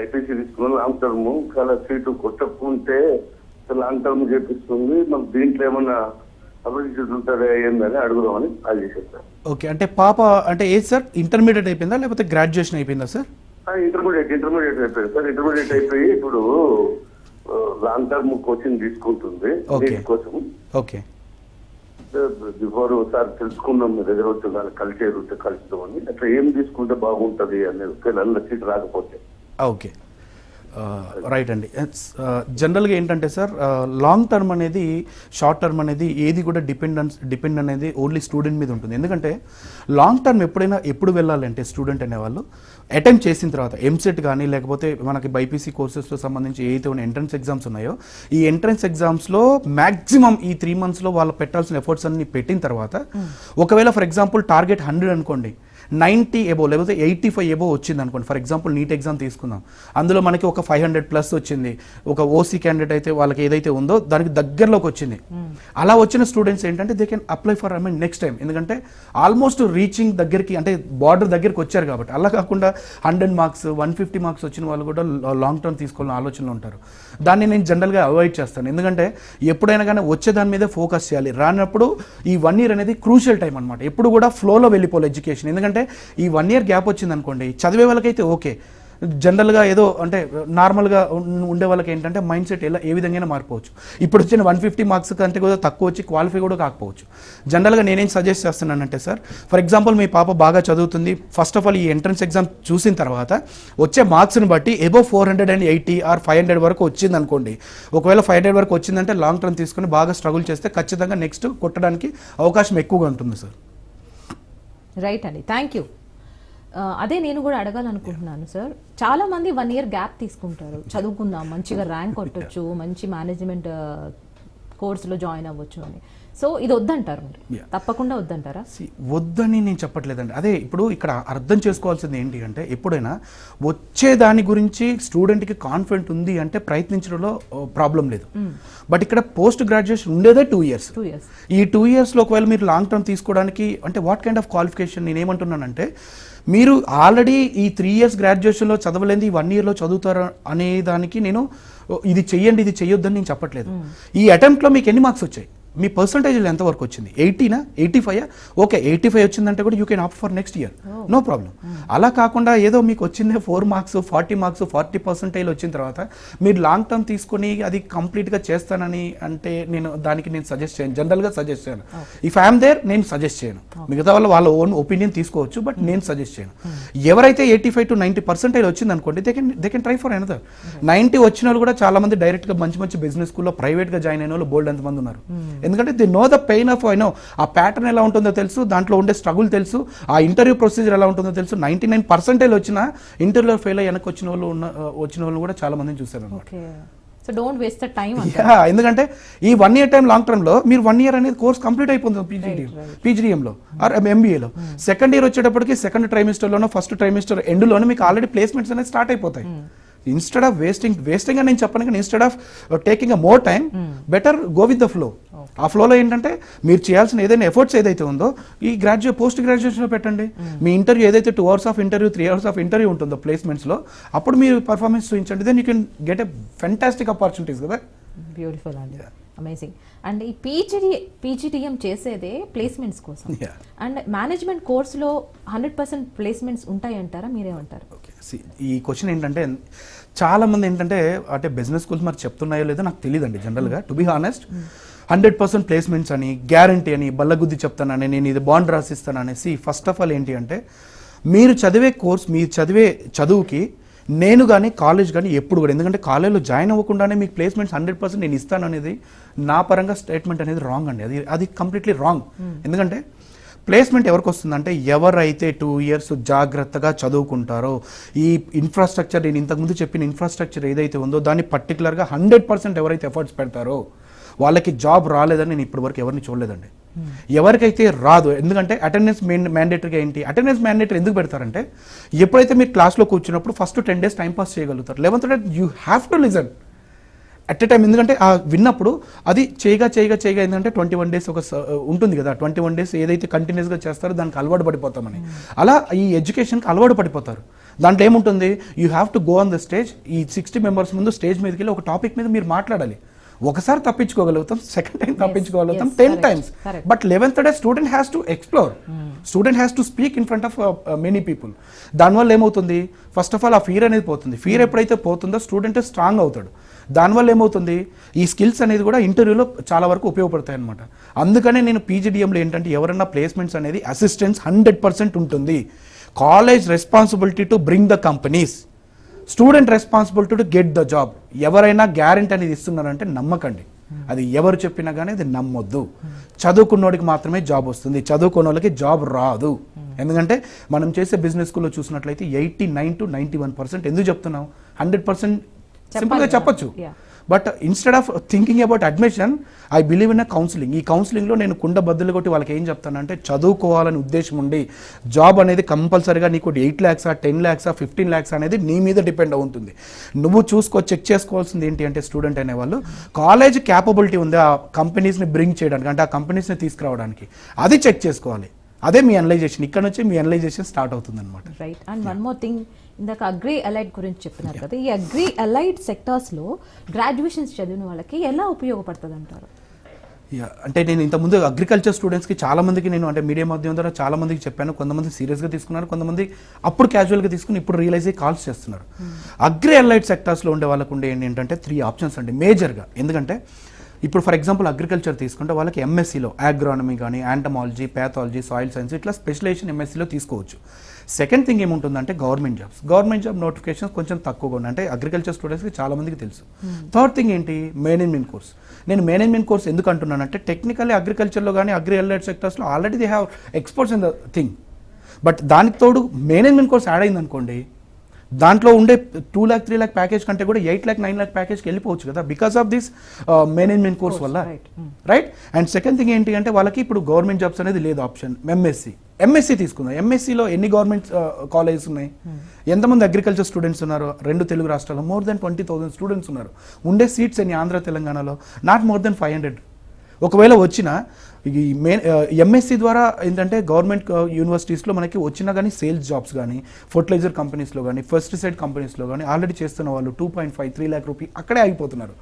ఐపీసీ తీసుకున్నాను లాంగ్ టర్మ్. చాలా సీటు కొట్టకుంటే లాంగ్ టర్మ్ చేపిస్తుంది. మాకు దీంట్లో ఏమన్నా అభివృద్ధి ఉంటాడే ఏందని అడుగుదామని కాల్ చేశారు సార్. ఓకే, అంటే పాప అంటే ఏది సార్, ఇంటర్మీడియట్ అయిపోయిందా లేకపోతే గ్రాడ్యుయేషన్ అయిపోయిందా సార్? ఇంటర్మీడియట్ అయిపోయింది సార్. ఇంటర్మీడియట్ అయిపోయి ఇప్పుడు లాంగ్ టర్మ్ కోచింగ్ తీసుకుంటుంది కోసం. ఓకే, బిఫోర్ సార్ తెలుసుకుందాం మీ దగ్గర వచ్చి దాన్ని కలుద్దామని. అట్లా ఏం తీసుకుంటే బాగుంటది అనేది ఒకవేళ సీట్ రాకపోతే. ఓకే, రైట్ అండి. జనరల్గా ఏంటంటే సార్, లాంగ్ టర్మ్ అనేది షార్ట్ టర్మ్ అనేది ఏది కూడా డిపెండ్ అనేది ఓన్లీ స్టూడెంట్ మీద ఉంటుంది. ఎందుకంటే లాంగ్ టర్మ్ ఎప్పుడు వెళ్ళాలంటే స్టూడెంట్ అనేవాళ్ళు అటెంప్ట్ చేసిన తర్వాత ఎంసెట్ కానీ లేకపోతే మనకి బైపీసీ కోర్సెస్లో సంబంధించి ఏదైతే ఉన్న ఎంట్రన్స్ ఎగ్జామ్స్ ఉన్నాయో ఈ ఎంట్రన్స్ ఎగ్జామ్స్లో మ్యాక్సిమం ఈ 3 monthsలో వాళ్ళు పెట్టాల్సిన ఎఫర్ట్స్ అన్ని పెట్టిన తర్వాత ఒకవేళ ఫర్ ఎగ్జాంపుల్ టార్గెట్ 100 అనుకోండి, 90 ఎబో లేకపోతే 85 ఎబో వచ్చింది అనుకోండి. ఫర్ ఎగ్జాంపుల్ నీట్ ఎగ్జామ్ తీసుకుందాం, అందులో మనకి ఒక 500+ వచ్చింది, ఒక ఓసీ క్యాండిడేట్ అయితే వాళ్ళకి ఏదైతే ఉందో దానికి దగ్గరలోకి వచ్చింది. అలా వచ్చిన స్టూడెంట్స్ ఏంటంటే they can apply for next time, ఎందుకంటే ఆల్మోస్ట్ రీచింగ్ దగ్గరికి అంటే బార్డర్ దగ్గరికి వచ్చారు కాబట్టి. అలా కాకుండా 100 మార్క్స్ 150 మార్క్స్ వచ్చిన వాళ్ళు కూడా లాంగ్ టర్మ్ తీసుకోవాలని ఆలోచనలో ఉంటారు. దాన్ని నేను జనరల్గా అవాయిడ్ చేస్తాను. ఎందుకంటే ఎప్పుడైనా కానీ వచ్చే దాని మీదే ఫోకస్ చేయాలి. రానప్పుడు ఈ 1 year అనేది క్రూషియల్ టైం అనమాట. ఎప్పుడు కూడా ఫ్లోలో వెళ్ళిపోవాలి ఎడ్యుకేషన్. ఎందుకంటే ఈ 1 year గ్యాప్ వచ్చింది అనుకోండి, చదివే వాళ్ళకైతే ఓకే, జనరల్గా ఏదో అంటే నార్మల్గా ఉండే వాళ్ళకి ఏంటంటే మైండ్ సెట్ ఏ విధంగా మారిపోవచ్చు. ఇప్పుడు వచ్చిన 150 మార్క్స్ కంటే కూడా తక్కువ వచ్చి క్వాలిఫై కూడా కాకపోవచ్చు. జనరల్గా నేనేం సజెస్ట్ చేస్తున్నానంటే సార్, ఫర్ ఎగ్జాంపుల్ మీ పాప బాగా చదువుతుంది, ఫస్ట్ ఆఫ్ ఆల్ ఈ ఎంట్రన్స్ ఎగ్జామ్ చూసిన తర్వాత వచ్చే మార్క్స్ని బట్టి ఎబో 480 ఆర్ 500 వరకు వచ్చింది అనుకోండి. ఒకవేళ 500 వరకు వచ్చిందంటే లాంగ్ టర్మ్ తీసుకుని బాగా స్ట్రగుల్ చేస్తే ఖచ్చితంగా నెక్స్ట్ కొట్టడానికి అవకాశం ఎక్కువగా ఉంటుంది సార్. రైట్ అండి, థ్యాంక్ యూ. అదే నేను కూడా అడగాలనుకుంటున్నాను సార్. చాలా మంది 1 year గ్యాప్ తీసుకుంటారు, చదువుకుందాం మంచిగా ర్యాంక్ కొట్టొచ్చు, మంచి మేనేజ్మెంట్ కోర్సులో జాయిన్ అవ్వచ్చు అని. సో ఇది వద్దంటారు మీరు? తప్పకుండా వద్దంటారా? వద్దని నేను చెప్పట్లేదండి. అదే ఇప్పుడు ఇక్కడ అర్థం చేసుకోవాల్సింది ఏంటి అంటే, ఎప్పుడైనా వచ్చే దాని గురించి స్టూడెంట్కి కాన్ఫిడెంట్ ఉంది అంటే ప్రయత్నించడంలో ప్రాబ్లం లేదు. బట్ ఇక్కడ పోస్ట్ గ్రాడ్యుయేషన్ ఉండేదే 2 years. ఈ 2 yearsలో ఒకవేళ మీరు లాంగ్ టర్మ్ తీసుకోవడానికి అంటే వాట్ కైండ్ ఆఫ్ క్వాలిఫికేషన్ నేను ఏమంటున్నానంటే, మీరు ఆల్రెడీ ఈ 3 years గ్రాడ్యుయేషన్లో చదవలేని 1 yearలో చదువుతారు అనే దానికి నేను ఇది చెయ్యండి ఇది చెయ్యొద్దని నేను చెప్పట్లేదు. ఈ అటెంప్ట్లో మీకు ఎన్ని మార్క్స్ వచ్చాయి, మీ పర్సంటేజ్లో ఎంతవరకు వచ్చింది, 80నా 85? ఓకే, 85 వచ్చిందంటే కూడా you can opt for next year, no problem. అలా కాకుండా ఏదో మీకు వచ్చిందే 4 marks 40 marks 40% వచ్చిన తర్వాత మీరు లాంగ్ టర్మ్ తీసుకొని అది కంప్లీట్గా చేస్తానని అంటే నేను సజెస్ట్ చేయను, జనరల్గా సజెస్ట్ చేయను. ఇఫ్ ఐఎమ్ దేర్ నేను సజెస్ట్ చేయను. మిగతా వాళ్ళ ఓన్ ఒపీనియన్ తీసుకోవచ్చు, బట్ నేను సజెస్ట్ చేయను. ఎవరైతే 85 to 90% వచ్చింది అనుకోండి, they can try for another. 90 వచ్చిన వాళ్ళు కూడా చాలా మంది డైరెక్ట్గా మంచి బిజినెస్ స్కూల్లో ప్రైవేట్గా జాయిన్ అయిన వాళ్ళు బోల్డ్ ఎంతమంది ఉన్నారు. ఎందుకంటే they know the pain of ఆ ప్యాటర్న్ ఎలా ఉంటుందో తెలుసు, దాంట్లో ఉండే స్ట్రగుల్ తెలుసు, ఆ ఇంటర్వ్యూ ప్రొసీజర్ ఎలా ఉంటుందో తెలుసు. 99% వచ్చిన ఇంటర్వ్యూలో ఫెయిల్ అయ్యి వెనక్కి వచ్చిన వాళ్ళు కూడా చాలా మందిని చూశారు అనమాట. So don't waste the time. ఎందుకంటే ఈ 1 year టైం లాంగ్ టర్మ్ లో మీరు 1 year అనేది కోర్స్ కంప్లీట్ అయిపోతుంది పీజీడీఎంలో ఆర్ ఎంబీఏలో. సెకండ్ ఇయర్ వచ్చేటప్పటికి సెకండ్ ట్రైమిస్టర్లోనో ఫస్ట్ ట్రైమిస్టర్ ఎండ్లోనో మీకు ఆల్రెడీ ప్లేస్మెంట్స్ అనేది స్టార్ట్ అయిపోతాయి. ఇన్స్టెడ్ ఆఫ్ వేస్టింగ్ అని నేను చెప్పను, కానీ instead of taking a more time better go with the flow. ఆ ఫ్లోలో ఏంటంటే మీరు చేయాల్సిన ఏదైనా ఎఫర్ట్స్ ఏదైతే ఉందో ఈ పోస్ట్ గ్రాడ్యుయేషన్లో పెట్టండి. మీ ఇంటర్వ్యూ ఏదైతే 2 hours of interview 3 hours of interview ఉంటుందో ప్లేస్మెంట్స్లో, అప్పుడు మీరు పర్ఫార్మెన్స్ చూపించండి. Then you can get a fantastic opportunities కదా. బ్యూటిఫుల్ అండి, అమేజింగ్. అండ్ ఈ పీజీటీఎం చేసేదే ప్లేస్మెంట్స్ కోసం. అండ్ మేనేజ్మెంట్ కోర్సులో 100% ప్లేస్మెంట్స్ ఉంటాయంటారా, మీరేమంటారు? ఈ క్వశ్చన్ ఏంటంటే చాలా మంది ఏంటంటే అంటే బిజినెస్ స్కూల్స్ మరి చెప్తున్నాయో లేదో నాకు తెలియదండి. జనరల్గా టు బి హానెస్ట్ 100% ప్లేస్మెంట్స్ అని గ్యారంటీ అని బల్లగుద్ది చెప్తానని నేను ఇది బాండ్ రాసిస్తాననేసి, ఫస్ట్ ఆఫ్ ఆల్ ఏంటి అంటే మీరు చదివే కోర్స్ మీరు చదివే చదువుకి నేను కానీ కాలేజ్ కానీ ఎప్పుడు కూడా, ఎందుకంటే కాలేజ్లో జాయిన్ అవ్వకుండానే మీకు ప్లేస్మెంట్స్ 100% నేను ఇస్తాను అనేది నా పరంగా స్టేట్మెంట్ అనేది రాంగ్ అండి. అది కంప్లీట్లీ రాంగ్. ఎందుకంటే ప్లేస్మెంట్ ఎవరికి వస్తుందంటే ఎవరైతే 2 years జాగ్రత్తగా చదువుకుంటారో, ఈ ఇన్ఫ్రాస్ట్రక్చర్ నేను ఇంతకుముందు చెప్పిన ఇన్ఫ్రాస్ట్రక్చర్ ఏదైతే ఉందో దాన్ని పర్టికులర్గా 100% ఎవరైతే ఎఫర్ట్స్ పెడతారో వాళ్ళకి జాబ్ రాలేదని నేను ఇప్పటివరకు ఎవరిని చూడలేదండి. ఎవరికైతే రాదు, ఎందుకంటే అటెండెన్స్ మ్యాండేటరీగా ఏంటి, అటెండెన్స్ మ్యాండేటరీ ఎందుకు పెడతారంటే ఎప్పుడైతే మీరు క్లాస్లో కూర్చున్నప్పుడు ఫస్ట్ 10 days టైం పాస్ చేయగలుగుతారు. 11th day you have to listen at a time. ఎందుకంటే ఆ విన్నప్పుడు అది చేయగా ఏంటంటే 21 days ఒక ఉంటుంది కదా, 21 days ఏదైతే కంటిన్యూస్గా చేస్తారో దానికి అలవాటు పడిపోతామని. అలా ఈ ఎడ్యుకేషన్కి అలవాటు పడిపోతారు. దాంట్లో ఏముంటుంది, you have to go on the stage. ఈ 60 members ముందు స్టేజ్ మీదకి వెళ్ళి ఒక టాపిక్ మీద మీరు మాట్లాడాలి. ఒకసారి తప్పించుకోగలుగుతాం, సెకండ్ టైం తప్పించుకోగలుగుతాం, 10 times. But 11th day student has to explore, student has to speak in front of many people. దానివల్ల ఏమవుతుంది, ఫస్ట్ ఆఫ్ ఆల్ ఆ ఫియర్ అనేది పోతుంది. ఫియర్ ఎప్పుడైతే పోతుందో స్టూడెంట్ స్ట్రాంగ్ అవుతాడు. దానివల్ల ఏమవుతుంది, ఈ స్కిల్స్ అనేది కూడా ఇంటర్వ్యూలో చాలా వరకు ఉపయోగపడతాయి అనమాట. అందుకనే నేను పీజీడీఎంలో ఏంటంటే ఎవరన్నా ప్లేస్మెంట్స్ అనేది అసిస్టెన్స్ 100% ఉంటుంది. College responsibility to bring the companies. Student responsibility to get the job. ఎవరైనా గ్యారెంటీ అనేది ఇస్తున్నారంటే నమ్మకండి, అది ఎవరు చెప్పినా కానీ అది నమ్మొద్దు. చదువుకున్నోడికి మాత్రమే జాబ్ వస్తుంది, చదువుకున్న వాళ్ళకి జాబ్ రాదు. ఎందుకంటే మనం చేసే బిజినెస్ స్కూల్లో చూసినట్లయితే 89 to 91%. ఎందుకు చెప్తున్నాం? 100% సింపుల్గా చెప్పొచ్చు. But instead of thinking about admission, I believe in a counselling. ఈ కౌన్సిలింగ్లో నేను కుండ బద్దలు కొట్టి వాళ్ళకి ఏం చెప్తానంటే, చదువుకోవాలని ఉద్దేశం ఉండి జాబ్ అనేది కంపల్సరీగా నీకు 8 lakhs, 10 lakhs, 15 lakhs అనేది నీ మీద డిపెండ్ అవుతుంది. నువ్వు చెక్ చేసుకోవాల్సింది ఏంటి అంటే, స్టూడెంట్ అనేవాళ్ళు కాలేజ్ క్యాపబిలిటీ ఉంది ఆ కంపెనీస్ని బ్రింగ్ చేయడానికి, అంటే ఆ కంపెనీస్ని తీసుకురావడానికి, అది చెక్ చేసుకోవాలి. అదే మీ అనలైజేషన్. ఇక్కడ నుంచి మీ అనలైజేషన్ స్టార్ట్ అవుతుంది అనమాట. Right. And one more thing, ఇందాక అగ్రి అలైడ్ గురించి చెప్తున్నారు కదా, ఈ అగ్రి అలైడ్ సెక్టార్స్లో గ్రాడ్యుయేషన్స్ చదివిన వాళ్ళకి ఎలా ఉపయోగపడుతుంది అంటారు? అంటే నేను ఇంతకుముందు అగ్రికల్చర్ స్టూడెంట్స్కి చాలా మందికి నేను అంటే మీడియా మాధ్యమం ద్వారా చాలా మందికి చెప్పాను. కొంతమంది సీరియస్గా తీసుకున్నారు, కొంతమంది అప్పుడు క్యాజువల్గా తీసుకుని ఇప్పుడు రియలైజ్ అయ్యి కాల్స్ చేస్తున్నారు. అగ్రి అలైడ్ సెక్టార్స్లో ఉండే వాళ్ళకు ఉండే ఏంటంటే 3 ఆప్షన్స్ అండి మేజర్గా. ఎందుకంటే ఇప్పుడు ఫర్ ఎగ్జాంపుల్ అగ్రికల్చర్ తీసుకుంటే వాళ్ళకి ఎంఎస్సీలో అగ్రానమీ కానీ, యాంటమాలజీ, ప్యాథాలజీ, సాయిల్ సైన్స్ ఇట్లా స్పెషలైజేషన్ ఎంఎస్సీలో తీసుకోవచ్చు. సెకండ్ థింగ్ ఏముంటుందంటే గవర్నమెంట్ జాబ్ నోటిఫికేషన్స్ కొంచెం తక్కువగా ఉన్నాయి, అంటే అగ్రికల్చర్ స్టూడెంట్స్కి చాలా మందికి తెలుసు. థర్డ్ థింగ్ ఏంటి? Management course. నేను మేనేజ్మెంట్ కోర్స్ ఎందుకు అంటున్నానంటే, టెక్నికల్లీ అగ్రికల్చర్లో కానీ అగ్రి అలైడ్ సెక్టర్స్లో already they have experts in the thing. But దానికి తోడు మేనేజ్మెంట్ కోర్స్ యాడ్ అయింది అనుకోండి, దాంట్లో ఉండే 2 lakh 3 lakh ప్యాకేజ్ కంటే కూడా 8 lakh 9 lakh ప్యాకేజ్కి వెళ్ళిపోవచ్చు కదా, because of this management course వల్ల. రైట్. అండ్ సెకండ్ థింగ్ ఏంటి అంటే, వాళ్ళకి ఇప్పుడు గవర్నమెంట్ జాబ్స్ అనేది లేదు ఆప్షన్. ఎంఎస్సీ తీసుకుందాం. ఎంఎస్సీలో ఎన్ని గవర్నమెంట్ కాలేజెస్ ఉన్నాయి? ఎంతమంది అగ్రికల్చర్ స్టూడెంట్స్ ఉన్నారు? 2 తెలుగు రాష్ట్రాల్లో మోర్ దెన్ 20,000 స్టూడెంట్స్ ఉన్నారు. ఉండే సీట్స్ ఎన్ని ఆంధ్ర తెలంగాణలో? Not more than 500. ఒకవేళ వచ్చిన ఈ ఎంఎస్సీ ద్వారా ఏంటంటే గవర్నమెంట్ యూనివర్సిటీస్లో మనకి వచ్చినా కానీ సేల్స్ జాబ్స్ కానీ, ఫర్టిలైజర్ కంపెనీస్లో కానీ, పెస్టిసైడ్ కంపెనీస్లో కానీ ఆల్రెడీ చేస్తున్న వాళ్ళు 2.5-3 lakh రూపీ అక్కడే ఆగిపోతున్నారు.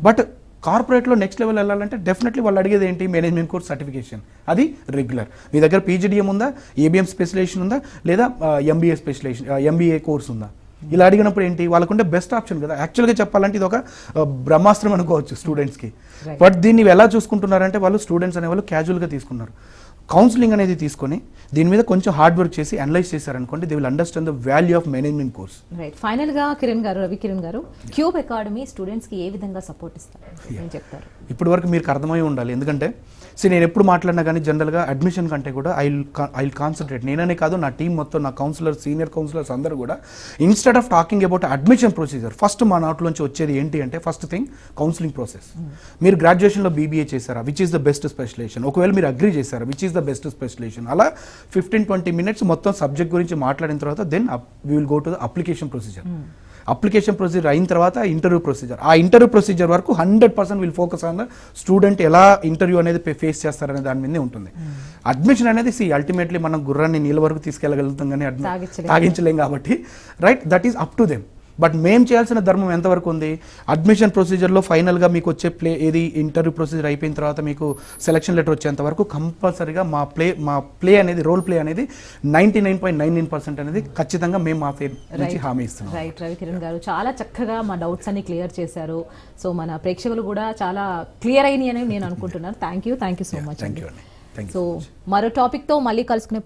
బట్ కార్పొరేట్లో నెక్స్ట్ లెవెల్ వెళ్ళాలంటే డెఫినెట్లీ వాళ్ళు అడిగేది ఏంటి? Management course certification. అది రెగ్యులర్. మీ దగ్గర పీజీడిఎం ఉందా, ఏబిఎం స్పెషలైజేషన్ ఉందా, లేదా ఎంబీఏ స్పెషలైజేషన్ ఎంబీఏ కోర్స్ ఉందా? ఇలా అడిగినప్పుడు ఏంటి? వాళ్ళకుంటే బెస్ట్ ఆప్షన్ కదా. యాక్చువల్గా చెప్పాలంటే ఇది ఒక బ్రహ్మాస్త్రం అనుకోవచ్చు స్టూడెంట్స్కి. బట్ దీన్ని ఎలా చూసుకుంటున్నారంటే, వాళ్ళు స్టూడెంట్స్ అనేవాళ్ళు క్యాజువల్గా తీసుకున్నారు. కౌన్సిలింగ్ అనేది తీసుకొని దీని మీద కొంచెం హార్డ్ వర్క్ చేసి అనలైజ్ చేశారనుకోండి, they will understand the value of management course. Right. ఫైనల్గా రవి కిరణ్ గారు, క్యూబ్ అకాడమీ స్టూడెంట్స్కి ఏ విధంగా సపోర్ట్ ఇస్తారు ఏం చెప్తారు? ఇప్పటి వరకు మీకు అర్థమై ఉండాలి. ఎందుకంటే నేను ఎప్పుడు మాట్లాడినా కానీ జనరల్గా అడ్మిషన్ కంటే కూడా ఐ విల్ కాన్సన్ట్రేట్. నేననే కాదు, నా టీం మొత్తం, నా కౌన్సిలర్, సీనియర్ కౌన్సిలర్స్ అందరూ కూడా instead of talking about admission procedure, first మా నాట్లోంచి వచ్చేది ఏంటి అంటే, ఫస్ట్ థింగ్ కౌన్సిలింగ్ ప్రాసెస్. మీరు గ్రాడ్యుయేషన్లో బీబీఏ చేశారా, which is the best specialization? ఒకవేళ మీరు అగ్రీ చేశారా, which is the best specialization? అలా 15-20 minutes మొత్తం సబ్జెక్ట్ గురించి మాట్లాడిన తర్వాత then we will go to the application procedure. Application procedure అయిన తర్వాత ఇంటర్వ్యూ ప్రొసీజర్. ఆ ఇంటర్వ్యూ ప్రొసీజర్ వరకు 100% will focus on the student ఎలా ఇంటర్వ్యూ అనేది ఫేస్ చేస్తారనే దాని మీదే ఉంటుంది. అడ్మిషన్ అనేది అల్టిమేట్లీ మనం గుర్రాన్ని నీళ్ళ వరకు తీసుకెళ్ళగలుగుతాం కానీ తాగించలేం కాబట్టి, right, that is up to them. But మేము చేయాల్సిన ధర్మం ఎంతవరకు ఉంది? అడ్మిషన్ ప్రొసీజర్లో ఫైనల్గా మీకు వచ్చే ఇంటర్వ్యూ ప్రొసీజర్ అయిపోయిన తర్వాత మీకు సెలక్షన్ లెటర్ వచ్చేంత వరకు కంపల్సరీగా మా ప్లే అనేది, రోల్ ప్లే అనేది 99.99% అనేది ఖచ్చితంగా మేము మా సైడ్ నుంచి హామీ ఇస్తున్నాం. రైట్. రవి కిరణ్ గారు చాలా చక్కగా మా డౌట్స్ అన్ని క్లియర్ చేశారు. సో మన ప్రేక్షకులు కూడా చాలా క్లియర్ అయినాయి అని నేను అనుకుంటున్నాను. Thank you so much. Thank you. So మరో టాపిక్తో మళ్ళీ కలుసుకునే